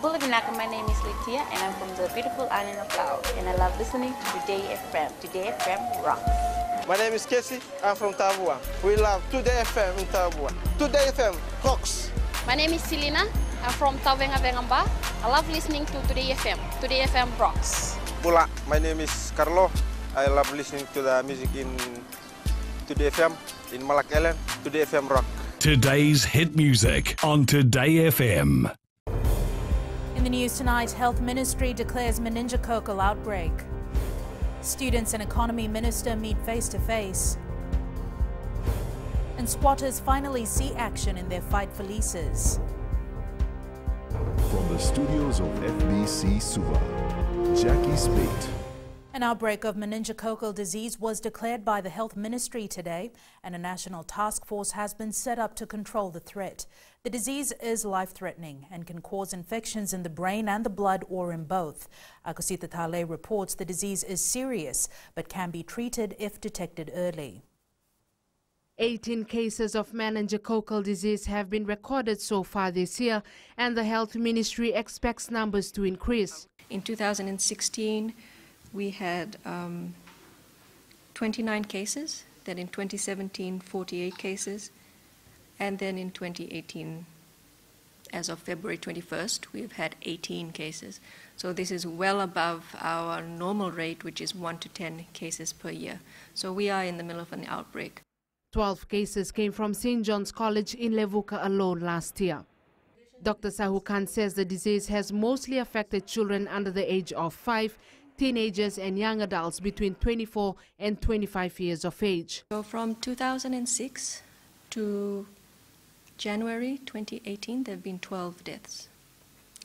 Bulavinaka, my name is Litia and I'm from the beautiful island of Laos and I love listening to Today FM. Today FM rocks. My name is Casey, I'm from Tabua. We love Today FM in Tabua. Today FM rocks. My name is Selina, I'm from Tavenga Vengamba. I love listening to Today FM. Today FM rocks. Bula, my name is Carlo. I love listening to the music in Today FM, in Malak Island. Today FM rock. Today's hit music on Today FM. In the news tonight, Health Ministry declares meningococcal outbreak. Students and Economy Minister meet face-to-face. And squatters finally see action in their fight for leases. From the studios of FBC Suva, Jackie Spate. An outbreak of meningococcal disease was declared by the Health Ministry today, and a national task force has been set up to control the threat. The disease is life-threatening and can cause infections in the brain and the blood or in both. Akosita Tale reports the disease is serious but can be treated if detected early. 18 cases of meningococcal disease have been recorded so far this year, and the Health Ministry expects numbers to increase. In 2016, we had 29 cases, then in 2017, 48 cases, and then in 2018, as of February 21st, we've had 18 cases. So this is well above our normal rate, which is 1 to 10 cases per year. So we are in the middle of an outbreak. 12 cases came from St. John's College in Levuka alone last year. Dr. Sahu Khan says the disease has mostly affected children under the age of 5, teenagers and young adults between 24 and 25 years of age. So from 2006 to January 2018, there have been 12 deaths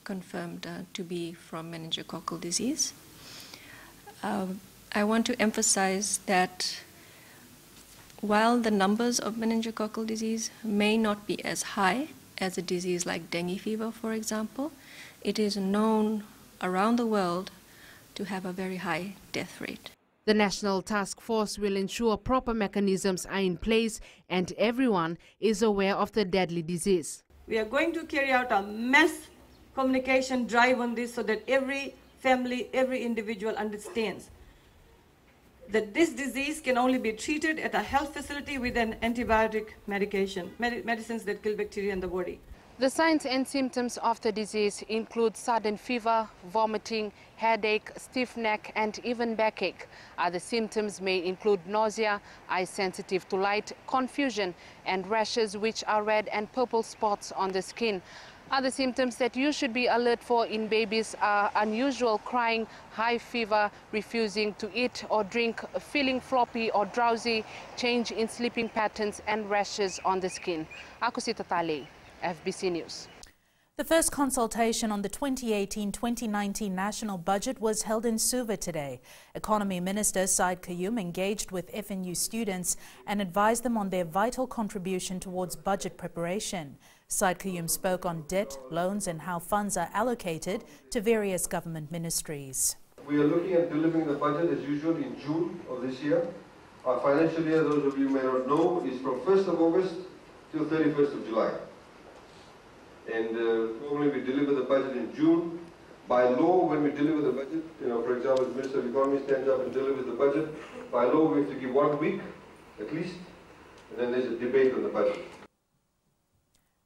confirmed to be from meningococcal disease. I want to emphasize that while the numbers of meningococcal disease may not be as high as a disease like dengue fever, for example, it is known around the world to have a very high death rate. The National Task Force will ensure proper mechanisms are in place and everyone is aware of the deadly disease. We are going to carry out a mass communication drive on this so that every family, every individual understands that this disease can only be treated at a health facility with an antibiotic medication, medicines that kill bacteria in the body. The signs and symptoms of the disease include sudden fever, vomiting, headache, stiff neck and even backache. Other symptoms may include nausea, eyes sensitive to light, confusion and rashes which are red and purple spots on the skin. Other symptoms that you should be alert for in babies are unusual crying, high fever, refusing to eat or drink, feeling floppy or drowsy, change in sleeping patterns and rashes on the skin. Akosita Tale, FBC News. The first consultation on the 2018-2019 national budget was held in Suva today. Economy Minister Syed Qayyum engaged with FNU students and advised them on their vital contribution towards budget preparation. Syed Qayyum spoke on debt, loans and how funds are allocated to various government ministries. We are looking at delivering the budget as usual in June of this year. Our financial year, those of you may not know, is from 1st of August till 31st of July. And normally we deliver the budget in June. By law, when we deliver the budget, for example, the Minister of Economy stands up and delivers the budget. By law, we have to give 1 week, at least, and then there's a debate on the budget.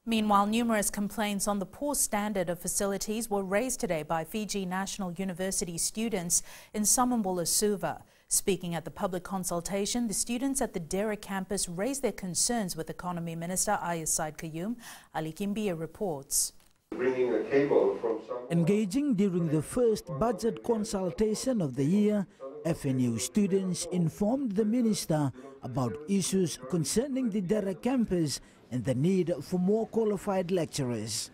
Meanwhile, numerous complaints on the poor standard of facilities were raised today by Fiji National University students in Samambula, Suva. Speaking at the public consultation, the students at the Dera campus raised their concerns with Economy Minister Syed Qayyum. Ali Kimbia reports. Bringing a cable from Engaging during the first budget consultation of the year, FNU students informed the minister about issues concerning the Dera campus and the need for more qualified lecturers.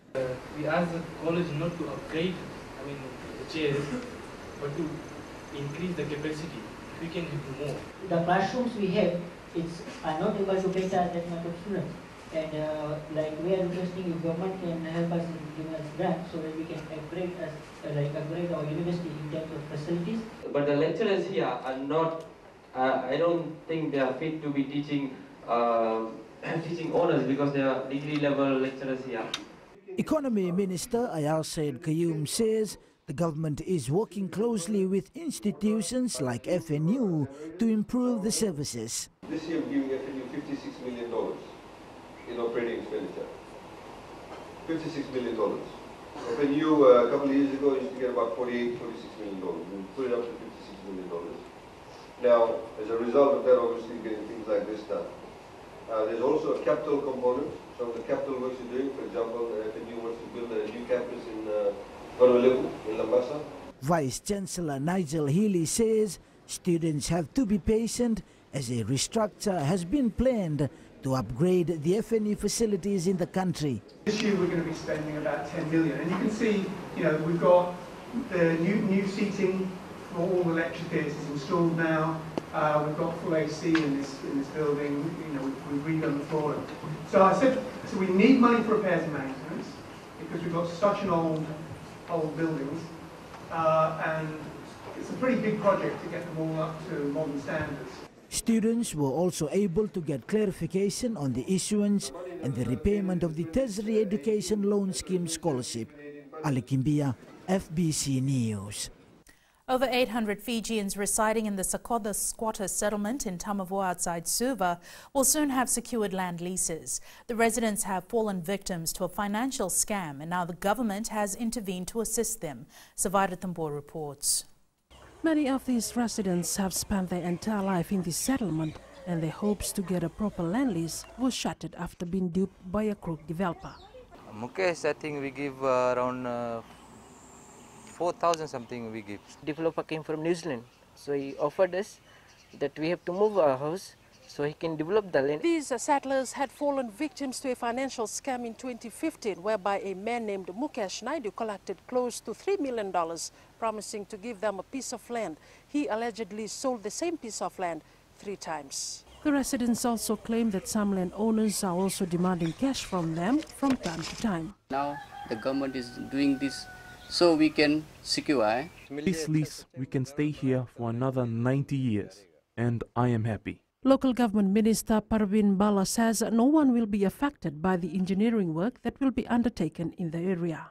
We asked the college not to upgrade, the chairs, but to increase the capacity. We can do more. The classrooms we have are not able to cater that much of students, and we are requesting if government can help us in giving us grants so that we can upgrade our university in terms of facilities. But the lecturers here are not. I don't think they are fit to be teaching teaching honors because they are degree level lecturers here. Economy Minister Ayal Said Qayyum says the government is working closely with institutions like FNU to improve the services. This year we're giving FNU $56 million in operating expenditure. $56 million. FNU a couple of years ago used to get about $46 million. We put it up to $56 million. Now, as a result of that, obviously getting things like this done. There's also a capital component. Some of the capital works you're doing, for example, FNU wants to build a new campus in Honolulu, in Lambasa. Vice Chancellor Nigel Healy says students have to be patient as a restructure has been planned to upgrade the FNU facilities in the country. This year we're going to be spending about 10 million, and you can see, we've got the new seating for all the lecture theatres installed now. We've got full AC in this building. We've redone the flooring. So I said, we need money for repairs and maintenance because we've got such an old buildings, and it's a pretty big project to get them all up to modern standards. Students were also able to get clarification on the issuance and the repayment of the Tertiary Education Loan Scheme Scholarship. Ali Kimbia, FBC News. Over 800 Fijians residing in the Sakotha squatter settlement in Tamavua outside Suva will soon have secured land leases. The residents have fallen victims to a financial scam, and now the government has intervened to assist them. Savaida Tambor reports. Many of these residents have spent their entire life in this settlement, and their hopes to get a proper land lease were shattered after being duped by a crook developer. Mukesh, I think we give around 4,000 something we give. Developer came from New Zealand, so he offered us that we have to move our house so he can develop the land. These settlers had fallen victims to a financial scam in 2015, whereby a man named Mukesh Naidu collected close to $3 million, promising to give them a piece of land. He allegedly sold the same piece of land 3 times. The residents also claim that some landowners are also demanding cash from them from time to time. Now the government is doing this so we can secure. This lease, we can stay here for another 90 years, and I am happy. Local Government Minister Parvin Bala says no one will be affected by the engineering work that will be undertaken in the area.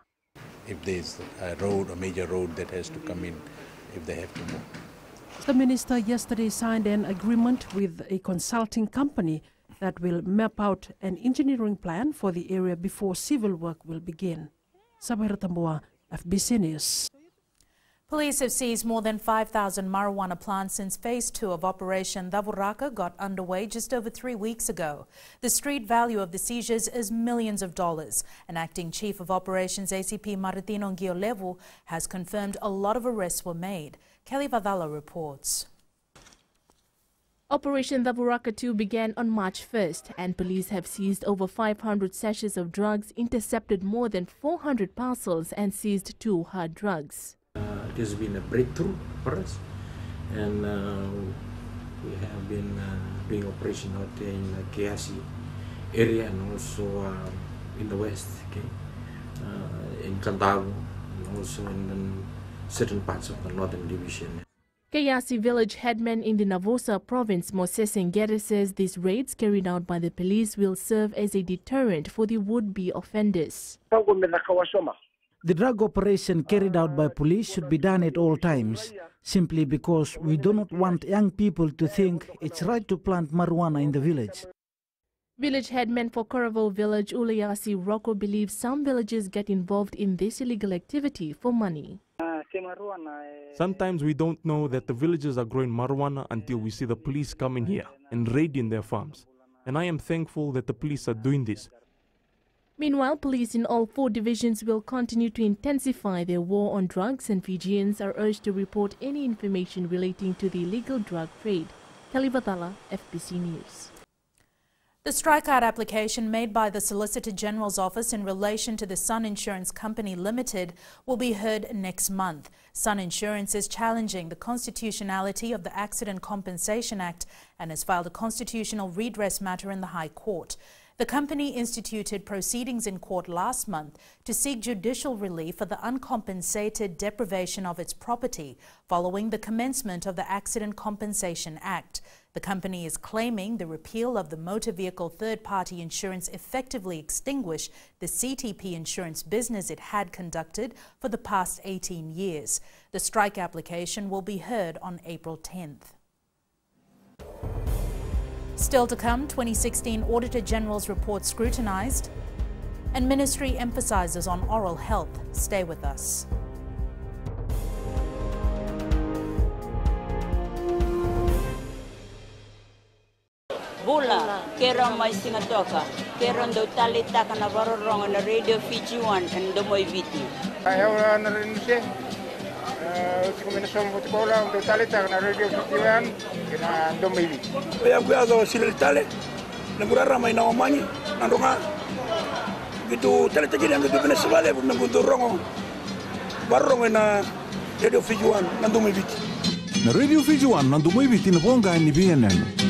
If there's a road, a major road that has to come in, if they have to move. The minister yesterday signed an agreement with a consulting company that will map out an engineering plan for the area before civil work will begin. Sabira Tambua, FBC News. Police have seized more than 5,000 marijuana plants since Phase 2 of Operation Davuraka got underway just over 3 weeks ago. The street value of the seizures is millions of dollars. An acting chief of operations, ACP Maritino Ngiolevu, has confirmed a lot of arrests were made. Kelly Vadala reports. Operation Davuraka 2 began on March 1st, and police have seized over 500 sachets of drugs, intercepted more than 400 parcels, and seized 2 hard drugs. It has been a breakthrough for us, and we have been doing operation out in the Keasi area and also in the west, in Kantago, and also in certain parts of the northern division. Keasi village headman in the Navosa province, Moses Ngere, says these raids carried out by the police will serve as a deterrent for the would-be offenders. The drug operation carried out by police should be done at all times, simply because we do not want young people to think it's right to plant marijuana in the village. Village headman for Coraville village, Ulayasi Rocco, believes some villagers get involved in this illegal activity for money. Sometimes we don't know that the villagers are growing marijuana until we see the police coming here and raiding their farms. And I am thankful that the police are doing this. Meanwhile, police in all 4 divisions will continue to intensify their war on drugs, and Fijians are urged to report any information relating to the illegal drug trade. Kelly Vadala, FBC News. The strikeout application made by the Solicitor General's office in relation to the Sun Insurance Company Limited will be heard next month. Sun Insurance is challenging the constitutionality of the Accident Compensation Act and has filed a constitutional redress matter in the High Court. The company instituted proceedings in court last month to seek judicial relief for the uncompensated deprivation of its property following the commencement of the Accident Compensation Act. The company is claiming the repeal of the motor vehicle third-party insurance effectively extinguished the CTP insurance business it had conducted for the past 18 years. The strike application will be heard on April 10th. Still to come, 2016 Auditor General's report scrutinised, and Ministry emphasises on oral health. Stay with us. Bula, kera mai singatoka, kera ndo talita kana varorong na radio Fiji 1 and domoy viti. Ayaw na rin siya. Kung minasong mo tikola, ndo talita kana radio Fiji 1 kina domoy viti. Kaya kuya sila tale, nagurara may naomani, nandunga. Gitu talita kini ang gitu Venezuela, nagudurong varorong na radio Fiji 1 nandomoy viti. Na radio Fiji 1 nandomoy viti na ponga ni BNN.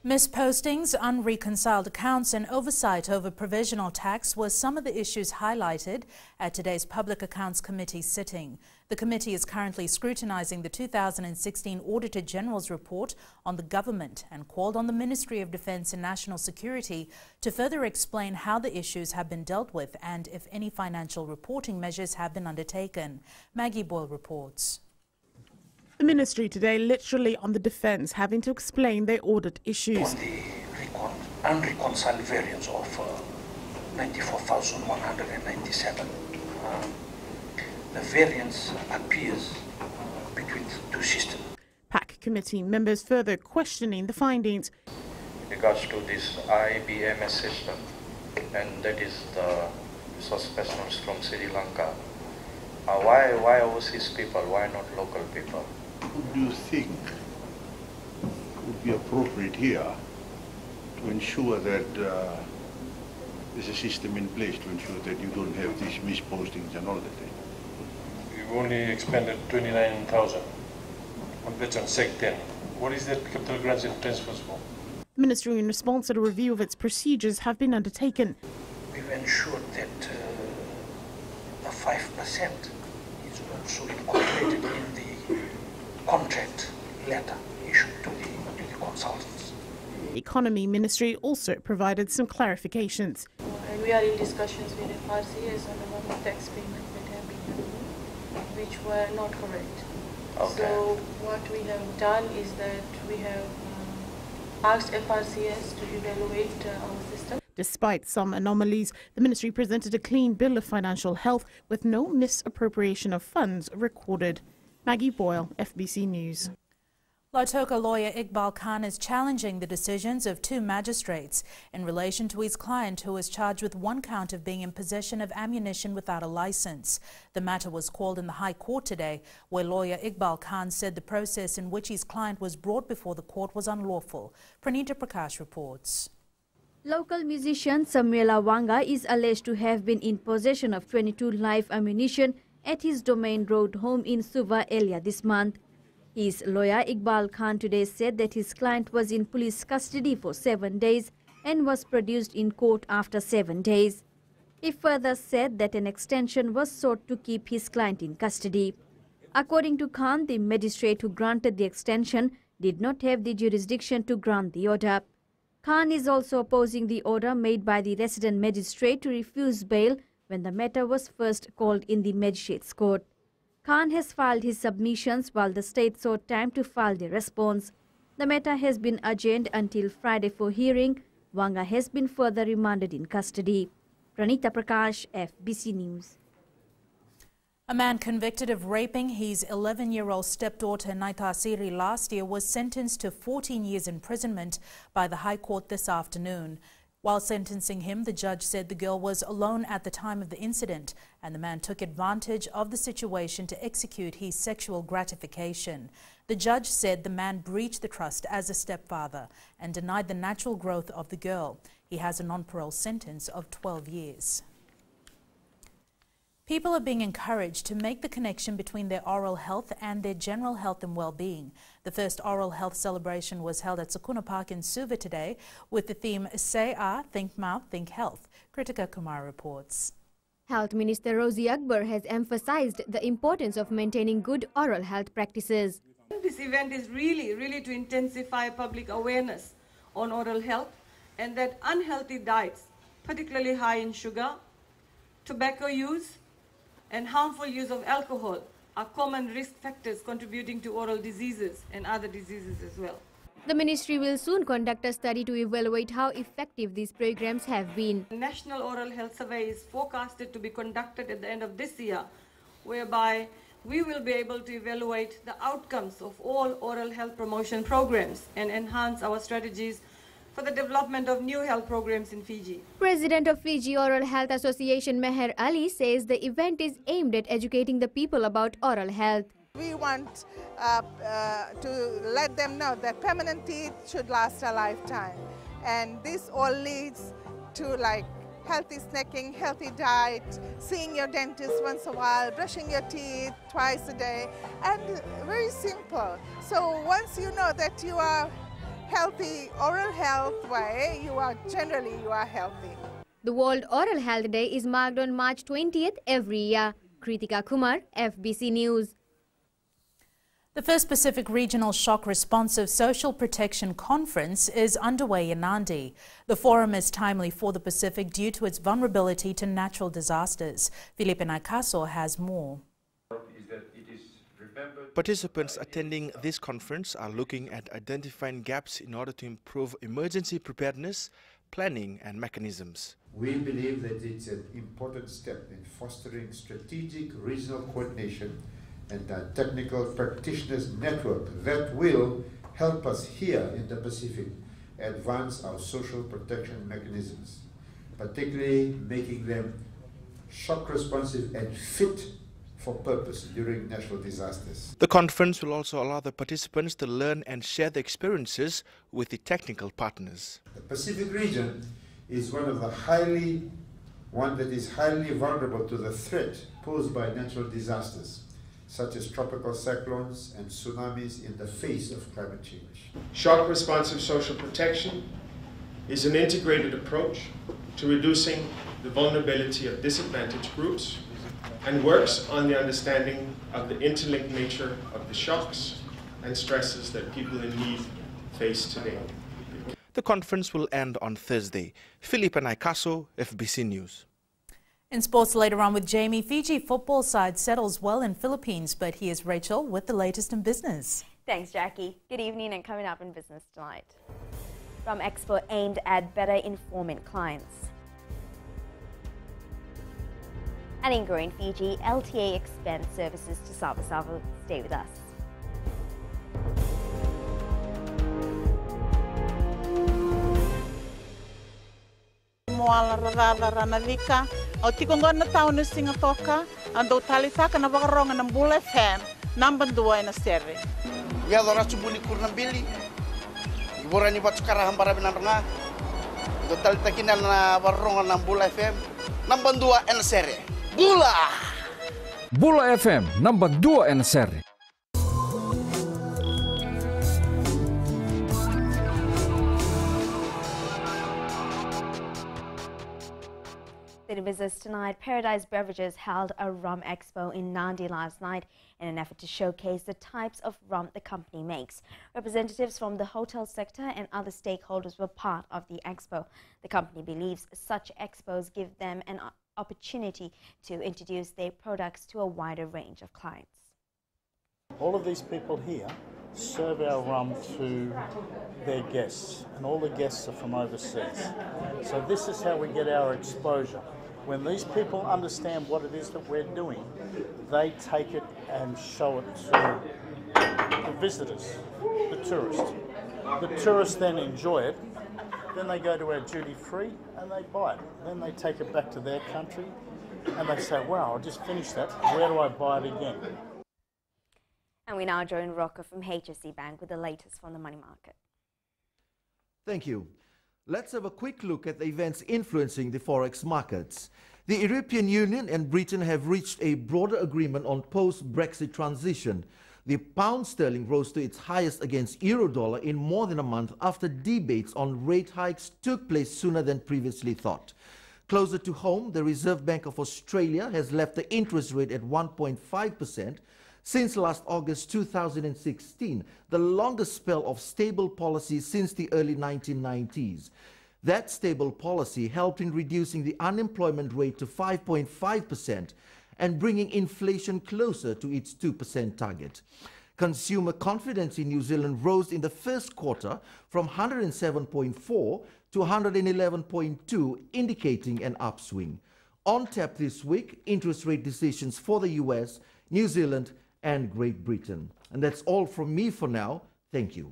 Mispostings, unreconciled accounts and oversight over provisional tax was some of the issues highlighted at today's Public Accounts Committee sitting. The committee is currently scrutinising the 2016 Auditor General's report on the government and called on the Ministry of Defence and National Security to further explain how the issues have been dealt with and if any financial reporting measures have been undertaken. Maggie Boyle reports. The ministry today literally on the defence, having to explain their audit issues. On the unreconciled variance of 94,197, the variance appears between the two systems. PAC committee members further questioning the findings. In regards to this IBMS system, and that is the resource specialists from Sri Lanka, why overseas people, why not local people? What do you think would be appropriate here to ensure that there's a system in place to ensure that you don't have these mispostings and all that thing? We've only expended 29,000 that's on Sec 10. What is that capital grants and transfers for? The ministry, in response to a review of its procedures, have been undertaken. We've ensured that the 5% is also incorporated in the contract letter issued to the consultants. The Economy Ministry also provided some clarifications. And we are in discussions with FRCS on the amount of tax payment that have been done, which were not correct. Okay. So what we have done is that we have asked FRCS to evaluate our system. Despite some anomalies, the ministry presented a clean bill of financial health with no misappropriation of funds recorded. Maggie Boyle, FBC News. Lautoka lawyer Iqbal Khan is challenging the decisions of two magistrates in relation to his client who was charged with one count of being in possession of ammunition without a license. The matter was called in the High Court today, where lawyer Iqbal Khan said the process in which his client was brought before the court was unlawful. Pranita Prakash reports. Local musician Samuela Wanga is alleged to have been in possession of 22 live ammunition at his Domain Road home in Suva earlier this month. His lawyer Iqbal Khan today said that his client was in police custody for 7 days and was produced in court after 7 days. He further said that an extension was sought to keep his client in custody. According to Khan, the magistrate who granted the extension did not have the jurisdiction to grant the order. Khan is also opposing the order made by the resident magistrate to refuse bail when the matter was first called in the magistrate's court. Khan has filed his submissions while the state sought time to file their response. The matter has been adjourned until Friday for hearing. Wanga has been further remanded in custody. Pranita Prakash, FBC News. A man convicted of raping his 11-year-old stepdaughter Naitasiri last year was sentenced to 14 years imprisonment by the High Court this afternoon. While sentencing him, the judge said the girl was alone at the time of the incident and the man took advantage of the situation to execute his sexual gratification. The judge said the man breached the trust as a stepfather and denied the natural growth of the girl. He has a non-parole sentence of 12 years. People are being encouraged to make the connection between their oral health and their general health and well-being. The first oral health celebration was held at Sakuna Park in Suva today with the theme Say Ah, Think Mouth, Think Health. Kritika Kumar reports. Health Minister Rosie Akbar has emphasized the importance of maintaining good oral health practices. This event is really to intensify public awareness on oral health, and that unhealthy diets, particularly high in sugar, tobacco use, and harmful use of alcohol are common risk factors contributing to oral diseases and other diseases as well. The ministry will soon conduct a study to evaluate how effective these programs have been. The National Oral Health Survey is forecasted to be conducted at the end of this year, whereby we will be able to evaluate the outcomes of all oral health promotion programs and enhance our strategies for the development of new health programs in Fiji. President of Fiji Oral Health Association Meher Ali says the event is aimed at educating the people about oral health. We want to let them know that permanent teeth should last a lifetime, and this all leads to like healthy snacking, healthy diet, seeing your dentist once a while, brushing your teeth twice a day, and very simple. So once you know that you are healthy, oral health way, you are healthy. The World Oral Health Day is marked on March 20th every year. Kritika Kumar, FBC News. The First Pacific Regional Shock Responsive Social Protection Conference is underway in Nadi. The forum is timely for the Pacific due to its vulnerability to natural disasters. Felipe Naikaso has more. Participants attending this conference are looking at identifying gaps in order to improve emergency preparedness, planning and mechanisms. We believe that it's an important step in fostering strategic regional coordination and a technical practitioners network that will help us here in the Pacific advance our social protection mechanisms, particularly making them shock responsive and fit for purpose during natural disasters. The conference will also allow the participants to learn and share their experiences with the technical partners. The Pacific region is one that is highly vulnerable to the threat posed by natural disasters, such as tropical cyclones and tsunamis in the face of climate change. Shock responsive social protection is an integrated approach to reducing the vulnerability of disadvantaged groups and works on the understanding of the interlinked nature of the shocks and stresses that people in need face today. The conference will end on Thursday. Felipe Naikaso, FBC News. In sports later on with Jamie, Fiji football side settles well in Philippines, but here's Rachel with the latest in business. Thanks, Jackie. Good evening, and coming up in business tonight. From Expo aimed at better informing clients. And in growing Fiji, LTA expands services to Sava. Stay with us. Moala radada ranavika o tikongona tau na singatoka ando talitaka na wakaronga ng Bula FM number 2 na sere. Ya dora subuli kurnambili. Ibora ni batu karahan barabinan nga. Do talitakinan na wakaronga ng Bula FM number 2 na sere. Bula! Bula FM number 2 na sere. In business tonight, Paradise Beverages held a rum expo in Nadi last night in an effort to showcase the types of rum the company makes. Representatives from the hotel sector and other stakeholders were part of the expo. The company believes such expos give them an opportunity to introduce their products to a wider range of clients. All of these people here serve our rum to their guests, and all the guests are from overseas. So this is how we get our exposure. When these people understand what it is that we're doing, they take it and show it to the visitors, the tourists. The tourists then enjoy it, then they go to our duty free and they buy it. Then they take it back to their country and they say, wow, I just finished that, where do I buy it again? And we now join Rocco from HSC Bank with the latest from the money market. Thank you. Let's have a quick look at the events influencing the forex markets. The European Union and Britain have reached a broader agreement on post-Brexit transition. The pound sterling rose to its highest against euro-dollar in more than a month after debates on rate hikes took place sooner than previously thought. Closer to home, the Reserve Bank of Australia has left the interest rate at 1.5% since last August 2016, the longest spell of stable policy since the early 1990s. That stable policy helped in reducing the unemployment rate to 5.5% and bringing inflation closer to its 2% target. Consumer confidence in New Zealand rose in the first quarter from 107.4 to 111.2, indicating an upswing. On tap this week, interest rate decisions for the US, New Zealand and Great Britain. And that's all from me for now. Thank you.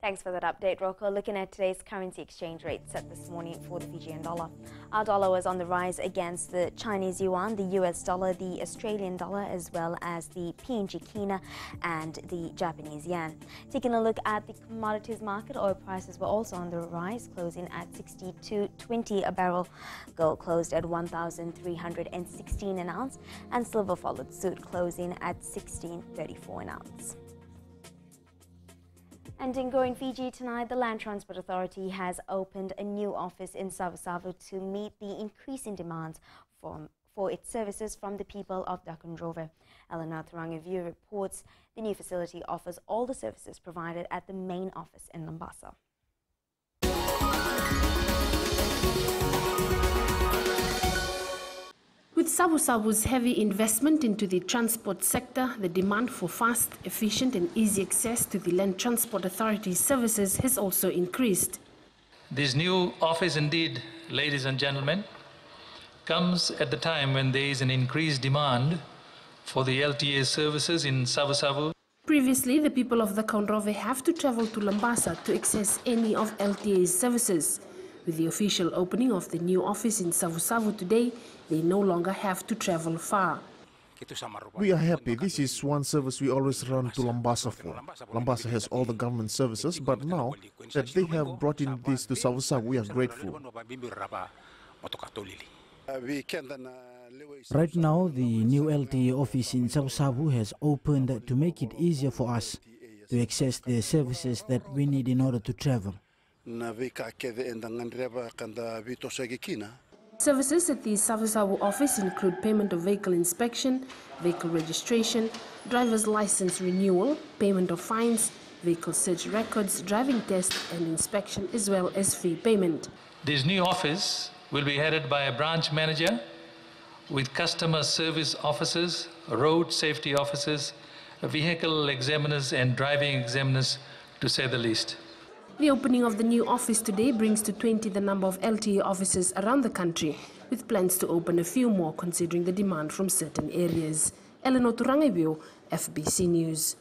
Thanks for that update, Rocco. Looking at today's currency exchange rate set this morning for the Fijian dollar. Our dollar was on the rise against the Chinese yuan, the US dollar, the Australian dollar, as well as the PNG kina and the Japanese yen. Taking a look at the commodities market, oil prices were also on the rise, closing at $62.20 a barrel. Gold closed at $1,316 an ounce, and silver followed suit, closing at $16.34 an ounce. And in Go in Fiji tonight, the Land Transport Authority has opened a new office in Savusavu to meet the increasing demands for its services from the people of Dakunrove. Eleanor Thurangavu reports the new facility offers all the services provided at the main office in Lambasa. With Savusavu's heavy investment into the transport sector, the demand for fast, efficient and easy access to the Land Transport Authority's services has also increased. This new office, indeed, ladies and gentlemen, comes at the time when there is an increased demand for the LTA services in Savusavu. Previously, the people of the Dakunrove have to travel to Lambasa to access any of LTA's services. With the official opening of the new office in Savusavu today, they no longer have to travel far. We are happy. This is one service we always run to Lambasa for. Lambasa has all the government services, but now that they have brought in this to Savusavu, we are grateful. Right now, the new LTA office in Savusavu has opened to make it easier for us to access the services that we need in order to travel. Services at the Savusavu office include payment of vehicle inspection, vehicle registration, driver's license renewal, payment of fines, vehicle search records, driving test and inspection, as well as fee payment. This new office will be headed by a branch manager with customer service officers, road safety officers, vehicle examiners and driving examiners, to say the least. The opening of the new office today brings to 20 the number of LTA offices around the country, with plans to open a few more considering the demand from certain areas. Eleanor Thurangavu, FBC News.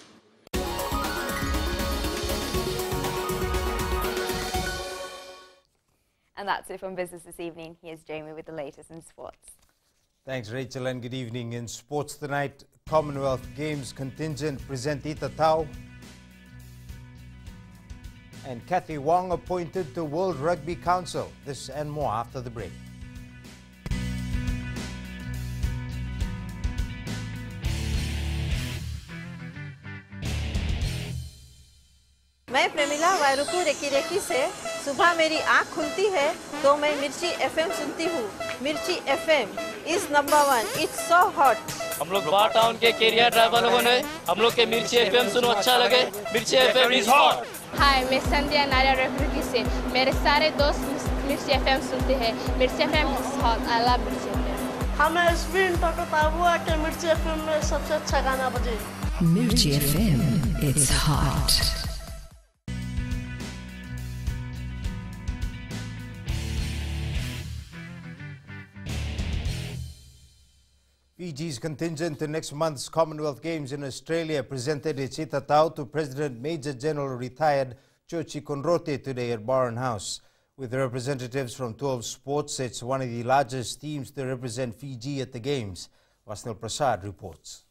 And that's it from Business this evening. Here's Jamie with the latest in sports. Thanks, Rachel, and good evening. In sports tonight, Commonwealth Games contingent present Itatau, and Kathy Wong appointed to World Rugby Council. This and more after the break. मैं Premila वायरुकु recce recce से सुबह मेरी आँख खुलती है तो मैं मिर्ची एफएम सुनती हूँ. मिर्ची FM is number 1. It's so hot. हम लोग बार टाउन के कैरियर ड्राइवर लोगों ने हम लोग के मिर्ची एफएम सुनो अच्छा लगे. मिर्ची एफएम is hot. हाय, मैं संध्या नारियल रेफ्रिजरेटर से मेरे सारे दोस्त मिर्ची एफएम सुनते हैं. मिर्ची FM is hot. I love मिर्ची एफएम. हमें स्पिन टको ताबुआ के मिर्ची एफएम में सबसे अच्छा गाना बजे. मिर्ची FM, it's hot. Fiji's contingent to next month's Commonwealth Games in Australia presented its itatau to President Major General retired Chochi Konrote today at Barron House. With representatives from 12 sports, it's one of the largest teams to represent Fiji at the Games. Vasnil Prasad reports.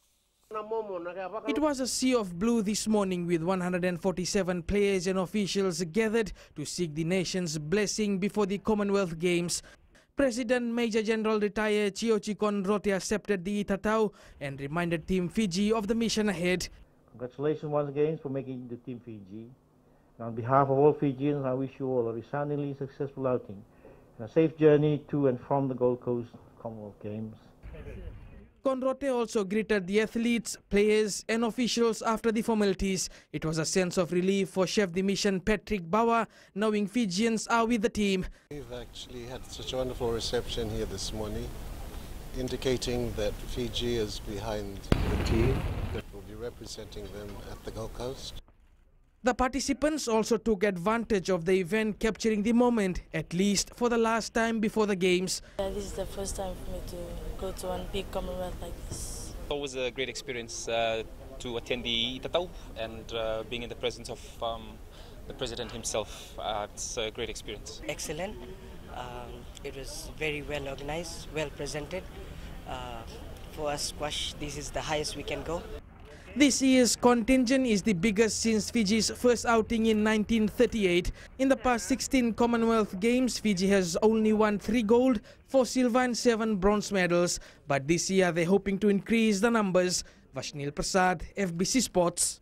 It was a sea of blue this morning with 147 players and officials gathered to seek the nation's blessing before the Commonwealth Games. President Major General retired Chochi Konrote accepted the itatau and reminded Team Fiji of the mission ahead. Congratulations once again for making the Team Fiji. And on behalf of all Fijians, I wish you all a resoundingly successful outing A safe journey to and from the Gold Coast Commonwealth Games. Conrote also greeted the athletes, players and officials after the formalities. It was a sense of relief for Chef de Mission Patrick Bawa, knowing Fijians are with the team. We've actually had such a wonderful reception here this morning, indicating that Fiji is behind the team that will be representing them at the Gold Coast. The participants also took advantage of the event, capturing the moment, at least for the last time before the Games. This is the first time for me to go to one big Commonwealth like this. It's always a great experience to attend the Tatau and being in the presence of the President himself. It's a great experience. Excellent. It was very well organized, well presented. For us squash, this is the highest we can go. This year's contingent is the biggest since Fiji's first outing in 1938. In the past 16 Commonwealth Games, Fiji has only won 3 gold, 4 silver and 7 bronze medals. But this year they're hoping to increase the numbers. Vashnil Prasad, FBC Sports.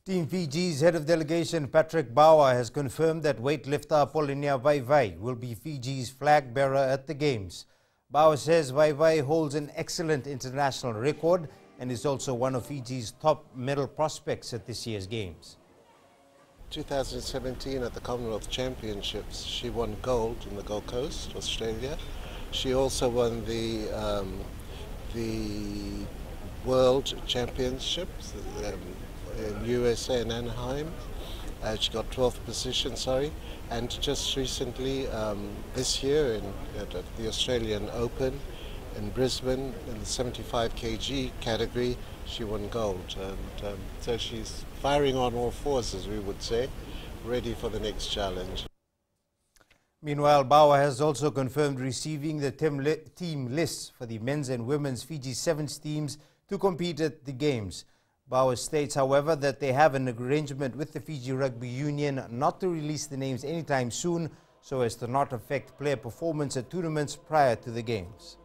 Team Fiji's head of delegation Patrick Bawa has confirmed that weightlifter Apollinia Vaivai will be Fiji's flag bearer at the Games. Bawa says Vaivai holds an excellent international record and is also one of Fiji's top medal prospects at this year's Games. 2017 at the Commonwealth Championships, she won gold in the Gold Coast, Australia. She also won the World Championships in USA in Anaheim. She got 12th position, and just recently, this year at the Australian Open, in Brisbane, in the 75 kg category, she won gold. And so she's firing on all fours, as we would say, ready for the next challenge. Meanwhile, Bawa has also confirmed receiving the team lists for the men's and women's Fiji Sevens teams to compete at the Games. Bawa states, however, that they have an arrangement with the Fiji Rugby Union not to release the names anytime soon so as to not affect player performance at tournaments prior to the Games.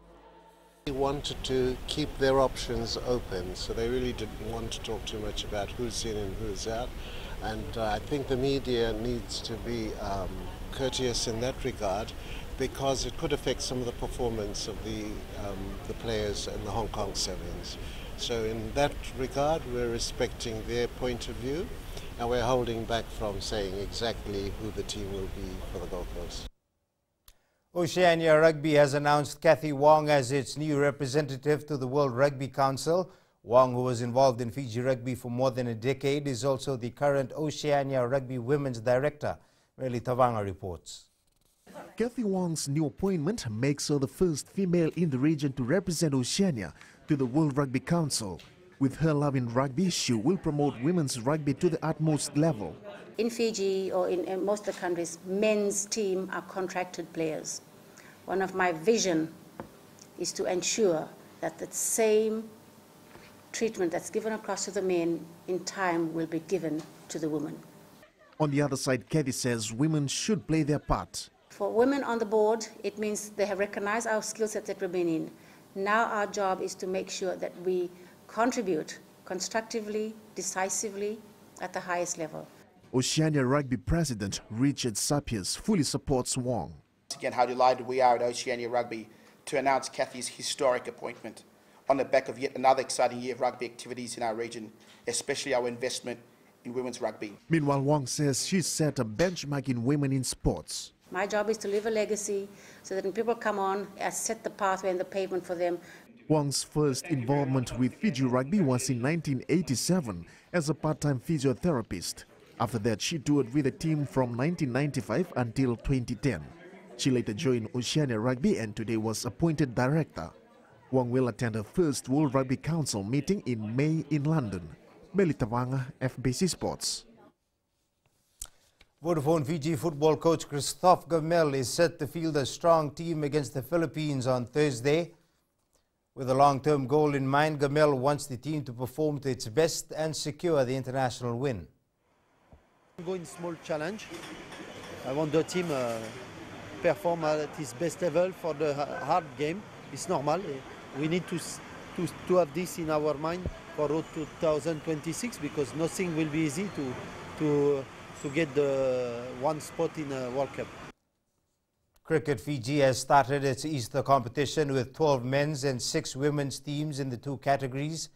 They wanted to keep their options open, so they really didn't want to talk too much about who's in and who's out. And I think the media needs to be courteous in that regard, because it could affect some of the performance of the players in the Hong Kong Sevens. So in that regard, we're respecting their point of view, and we're holding back from saying exactly who the team will be for the Gold Coast. Oceania Rugby has announced Kathy Wong as its new representative to the World Rugby Council. Wong, who was involved in Fiji Rugby for more than a decade, is also the current Oceania Rugby Women's Director. Meli Tavanga reports. Kathy Wong's new appointment makes her the first female in the region to represent Oceania to the World Rugby Council. With her love in rugby, she will promote women's rugby to the utmost level. In Fiji or in most of the countries, men's team are contracted players. One of my vision is to ensure that the same treatment that's given across to the men in time will be given to the women. On the other side, Kathy says women should play their part. For women on the board, it means they have recognized our skill set that remain in. Now our job is to make sure that we contribute constructively, decisively, at the highest level. Oceania Rugby President Richard Sapiers fully supports Wong. Again, how delighted we are at Oceania Rugby to announce Kathy's historic appointment on the back of yet another exciting year of rugby activities in our region, especially our investment in women's rugby. Meanwhile, Wong says she's set a benchmark in women in sports. My job is to leave a legacy so that when people come on, I set the pathway and the pavement for them. Wong's first involvement with Fiji Rugby was in 1987 as a part-time physiotherapist. After that, she toured with the team from 1995 until 2010. She later joined Oceania Rugby and today was appointed director. Wong will attend her first World Rugby Council meeting in May in London. Meli Tavanga, FBC Sports. Vodafone Fiji football coach Christophe Gamel is set to field a strong team against the Philippines on Thursday. With a long-term goal in mind, Gamel wants the team to perform to its best and secure the international win. Going small challenge. I want the team perform at its best level for the hard game. It's normal. We need to have this in our mind for road 2026 because nothing will be easy to get the one spot in a World Cup. Cricket Fiji has started its Easter competition with 12 men's and 6 women's teams in the 2 categories.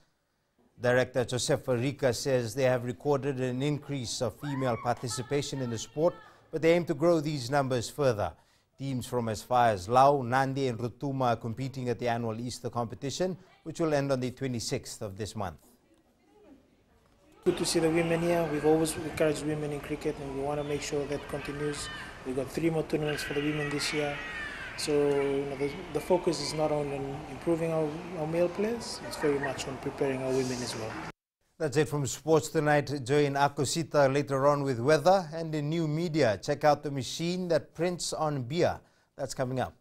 Director Josefa Rika says they have recorded an increase of female participation in the sport, but they aim to grow these numbers further. Teams from as far as Lau, Nandi and Rotuma are competing at the annual Easter competition, which will end on the 26th of this month. Good to see the women here. We've always encouraged women in cricket and we want to make sure that continues. We've got 3 more tournaments for the women this year. So the focus is not on improving our male players, it's very much on preparing our women as well. That's it from sports tonight. Join Akosita later on with weather and in new media. Check out the machine that prints on beer. That's coming up.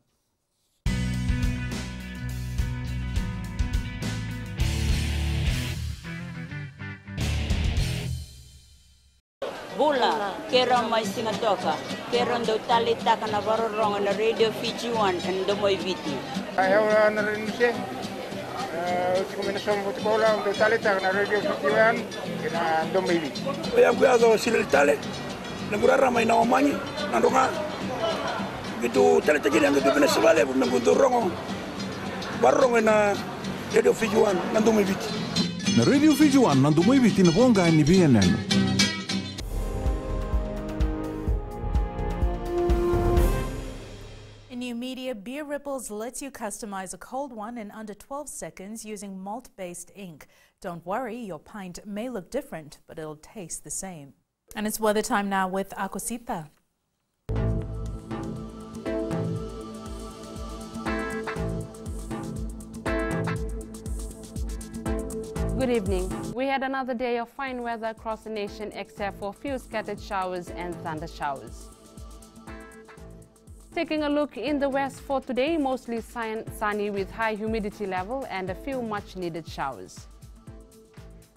Bula, kera mai singatoka, kera ndo talita kana varorong na Radio Fiji 1 and ndo moi viti. Ayaw na rin siya. Kung minasong ko tikola, ndo talita kana Radio Fiji 1 kina ndo moi viti. Kaya kuya sila tale, nagurara may naomani, nandunga. Gitu talita gini ang gagawin na sa vale, nagundurong barong na Radio Fiji 1 nando moi viti. Na Radio Fiji 1 nando moi viti na bonga ni BNN. New media, Beer Ripples lets you customize a cold one in under 12 seconds using malt-based ink. Don't worry, your pint may look different, but it'll taste the same. And it's weather time now with Akosita. Good evening. We had another day of fine weather across the nation except for a few scattered showers and thunder showers. Taking a look in the west for today, mostly sunny with high humidity level and a few much-needed showers.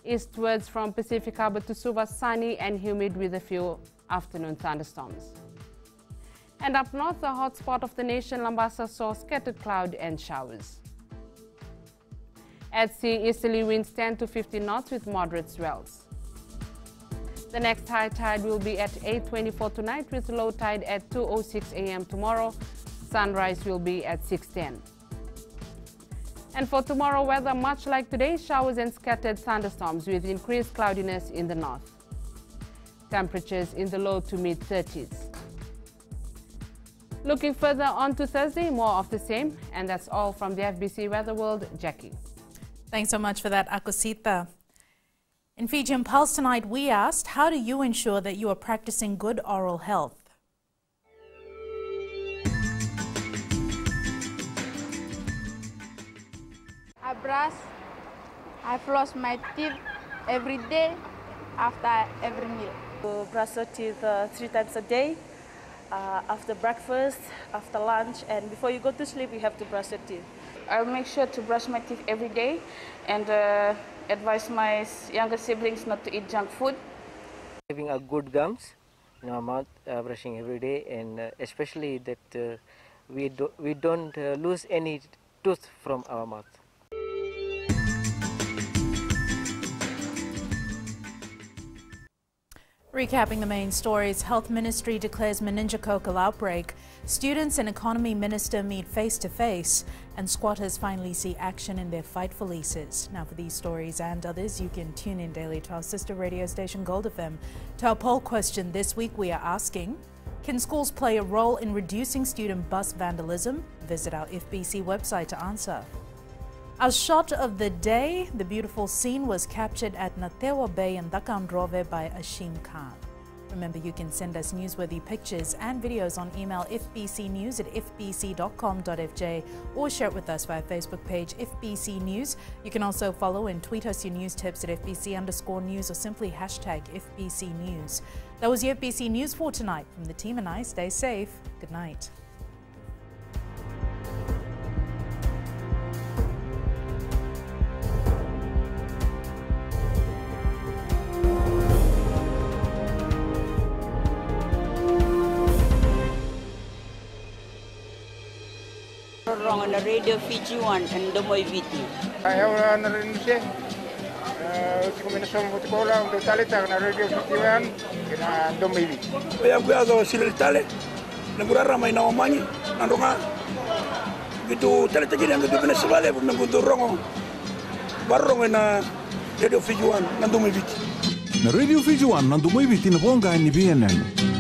Eastwards from Pacific Harbour to Suva, sunny and humid with a few afternoon thunderstorms. And up north, the hot spot of the nation, Lambasa, saw scattered cloud and showers. At sea, easterly winds 10 to 15 knots with moderate swells. The next high tide will be at 8:24 tonight with low tide at 2:06 a.m. tomorrow. Sunrise will be at 6:10. And for tomorrow, weather much like today, showers and scattered thunderstorms with increased cloudiness in the north. Temperatures in the low to mid-30s. Looking further on to Thursday, more of the same. And that's all from the FBC Weather World. Jackie. Thanks so much for that, Akosita. In Fijian Pulse tonight, we asked, how do you ensure that you are practicing good oral health? I brush, I floss my teeth every day after every meal. To brush your teeth 3 times a day, after breakfast, after lunch, and before you go to sleep, you have to brush your teeth. I'll make sure to brush my teeth every day and advise my younger siblings not to eat junk food. Having a good gums in our mouth, brushing every day, and especially that we don't lose any tooth from our mouth. Recapping the main stories, Health Ministry declares meningococcal outbreak, students and Economy Minister meet face-to-face, and squatters finally see action in their fight for leases. Now for these stories and others, you can tune in daily to our sister radio station Gold FM. To our poll question this week, we are asking, can schools play a role in reducing student bus vandalism? Visit our FBC website to answer. Our shot of the day, the beautiful scene was captured at Natewa Bay in Dakandrove by Ashim Khan. Remember, you can send us newsworthy pictures and videos on email fbcnews@fbc.com.fj or share it with us via Facebook page FBC News. You can also follow and tweet us your news tips at FBC_news or simply hashtag FBC News. That was your FBC News for tonight. From the team and I, stay safe. Good night. Wrong on the Radio Fiji 1 and the moi viti. Ayaw na rin siya. Kung minasong ko tikola, ndo talita kana Radio Fiji 1 kina ndo moi viti. Kaya kuya sila tale, nagurara may naomani, nandonga gitu talita jadi yang gitu Venezuela menunggu rongo barongo na radio Fijuan nandu mai biti na radio Fijuan nandu mai biti na bonga ni BNN